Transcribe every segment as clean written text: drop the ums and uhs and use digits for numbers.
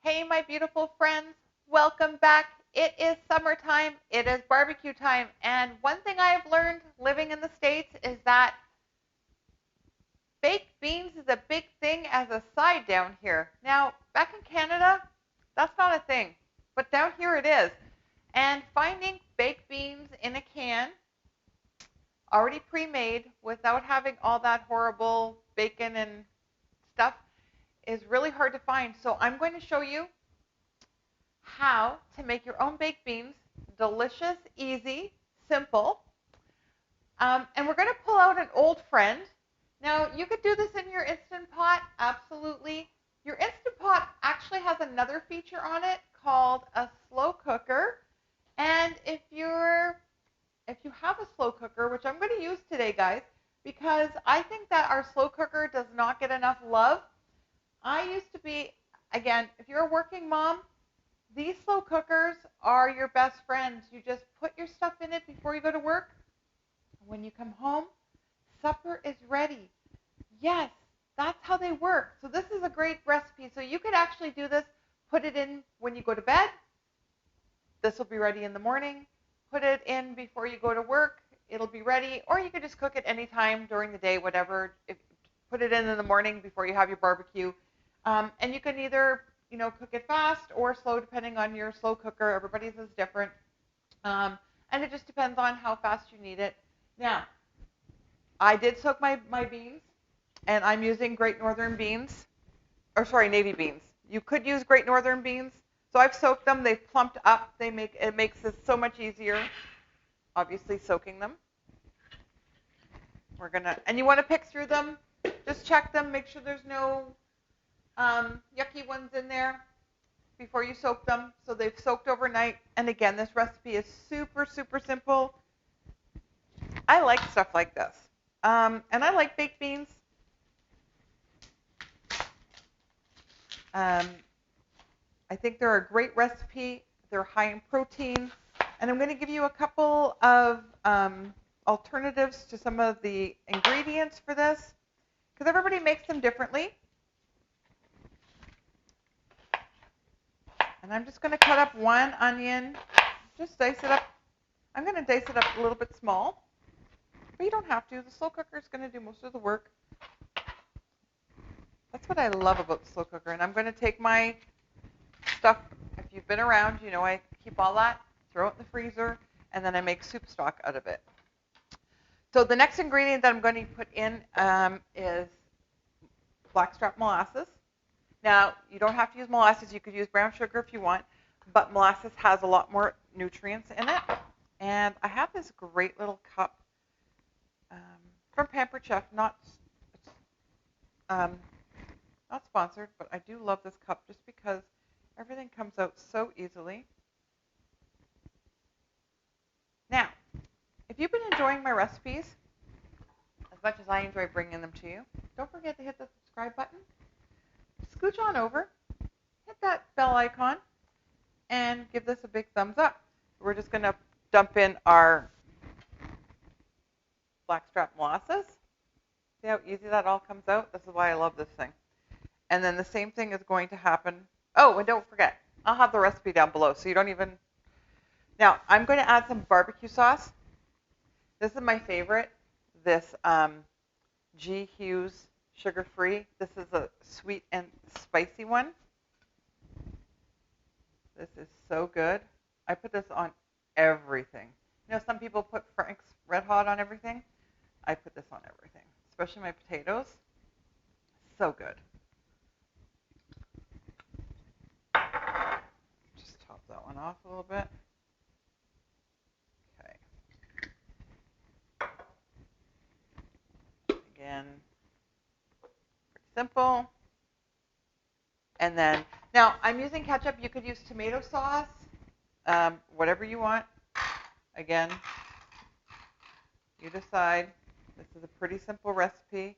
Hey, my beautiful friends, welcome back. It is summertime, it is barbecue time, and one thing I have learned living in the States is that baked beans is a big thing as a side down here. Now, back in Canada, that's not a thing, but down here it is. And finding baked beans in a can, already pre-made, without having all that horrible bacon and stuff, is really hard to find. So I'm going to show you how to make your own baked beans, delicious, easy, simple. And we're going to pull out an old friend. Now, you could do this in your Instant Pot, absolutely. Your Instant Pot actually has another feature on it called a slow cooker. And if you have a slow cooker, which I'm going to use today, guys, because I think that our slow cooker does not get enough love. I used to be, again, if you're a working mom, these slow cookers are your best friends. You just put your stuff in it before you go to work. When you come home, supper is ready. Yes, that's how they work. So this is a great recipe. So you could actually do this, put it in when you go to bed. This will be ready in the morning. Put it in before you go to work. It'll be ready. Or you could just cook it anytime during the day, whatever. Put it in the morning before you have your barbecue. And you can either cook it fast or slow, depending on your slow cooker. Everybody's is different. And it just depends on how fast you need it. Now, I did soak my beans, and I'm using Great Northern beans, navy beans. You could use Great Northern beans. So I've soaked them. They've plumped up. It makes this so much easier, obviously, soaking them. And you want to pick through them. Just check them. Make sure there's no yucky ones in there before you soak them. So they've soaked overnight. And again, this recipe is super, super simple. I like stuff like this. And I like baked beans. I think they're a great recipe. They're high in protein. And I'm going to give you a couple of alternatives to some of the ingredients for this, because everybody makes them differently. And I'm just going to cut up one onion, just dice it up. I'm going to dice it up a little bit small, but you don't have to. The slow cooker is going to do most of the work. That's what I love about the slow cooker. And I'm going to take my stuff. If you've been around, you know I keep all that, throw it in the freezer, and then I make soup stock out of it. So the next ingredient that I'm going to put in is blackstrap molasses. Now, you don't have to use molasses. You could use brown sugar if you want, but molasses has a lot more nutrients in it. And I have this great little cup from Pampered Chef, not sponsored, but I do love this cup just because everything comes out so easily. Now, if you've been enjoying my recipes as much as I enjoy bringing them to you, don't forget to hit the subscribe button. Scooch on over, hit that bell icon, and give this a big thumbs up. We're just going to dump in our blackstrap molasses. See how easy that all comes out? This is why I love this thing. And then the same thing is going to happen. Oh, and don't forget, I'll have the recipe down below, so you don't even... Now, I'm going to add some barbecue sauce. This is my favorite, this G. Hughes sugar-free. This is a sweet and spicy one. This is so good. I put this on everything. Some people put Frank's Red Hot on everything. I put this on everything, especially my potatoes. So good. Just top that one off a little bit. Okay. Again, pretty simple. And then, now I'm using ketchup. You could use tomato sauce, whatever you want. Again, you decide. This is a pretty simple recipe.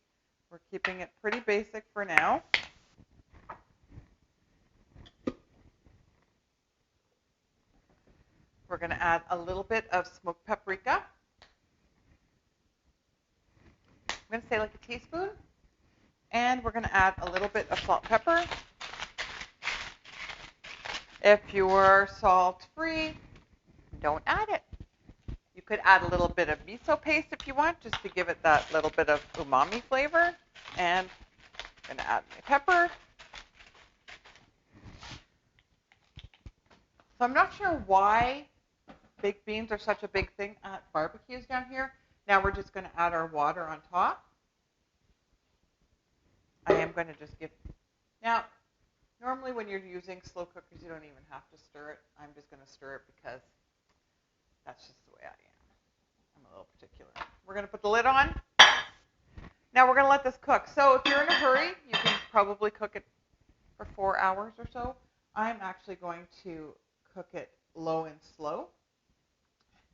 We're keeping it pretty basic for now. We're going to add a little bit of smoked paprika. I'm going to say like a teaspoon. And we're going to add a little bit of salt, pepper. If you're salt-free, don't add it. You could add a little bit of miso paste if you want, just to give it that little bit of umami flavor. And I'm going to add my pepper. So I'm not sure why baked beans are such a big thing at barbecues down here. Now we're just going to add our water on top. I am going to just give... Now, normally when you're using slow cookers, you don't even have to stir it. I'm just going to stir it because that's just the way I am. I'm a little particular. We're going to put the lid on. Now we're going to let this cook. So if you're in a hurry, you can probably cook it for 4 hours or so. I'm actually going to cook it low and slow.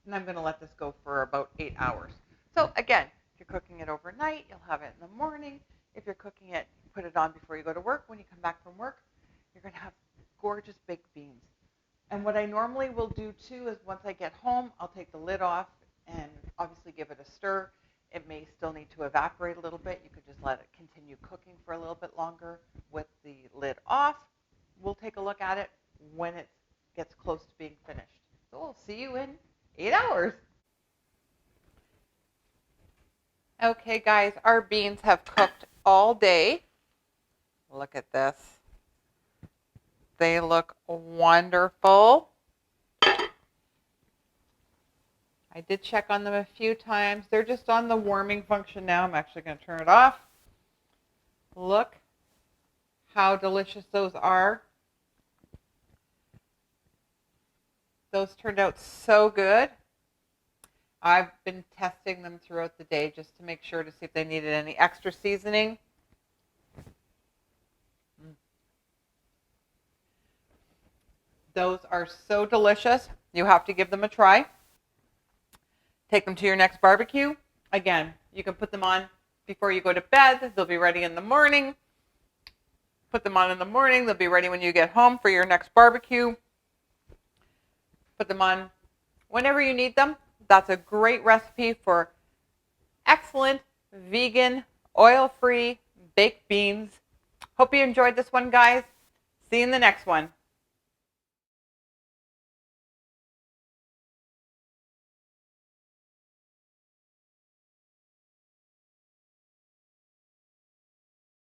And I'm going to let this go for about 8 hours. So again, if you're cooking it overnight, you'll have it in the morning. If you're cooking it, put it on before you go to work. When you come back from work, you're going to have gorgeous baked beans. And what I normally will do too is once I get home, I'll take the lid off and obviously give it a stir. It may still need to evaporate a little bit. You could just let it continue cooking for a little bit longer with the lid off. We'll take a look at it when it gets close to being finished. So we'll see you in 8 hours. Okay, guys, our beans have cooked all day. Look at this. They look wonderful. I did check on them a few times. They're just on the warming function now. I'm actually going to turn it off. Look how delicious those are. Those turned out so good. I've been testing them throughout the day just to make sure to see if they needed any extra seasoning. Those are so delicious. You have to give them a try. Take them to your next barbecue. Again, you can put them on before you go to bed. They'll be ready in the morning. Put them on in the morning. They'll be ready when you get home for your next barbecue. Put them on whenever you need them. That's a great recipe for excellent vegan, oil-free baked beans. Hope you enjoyed this one, guys. See you in the next one.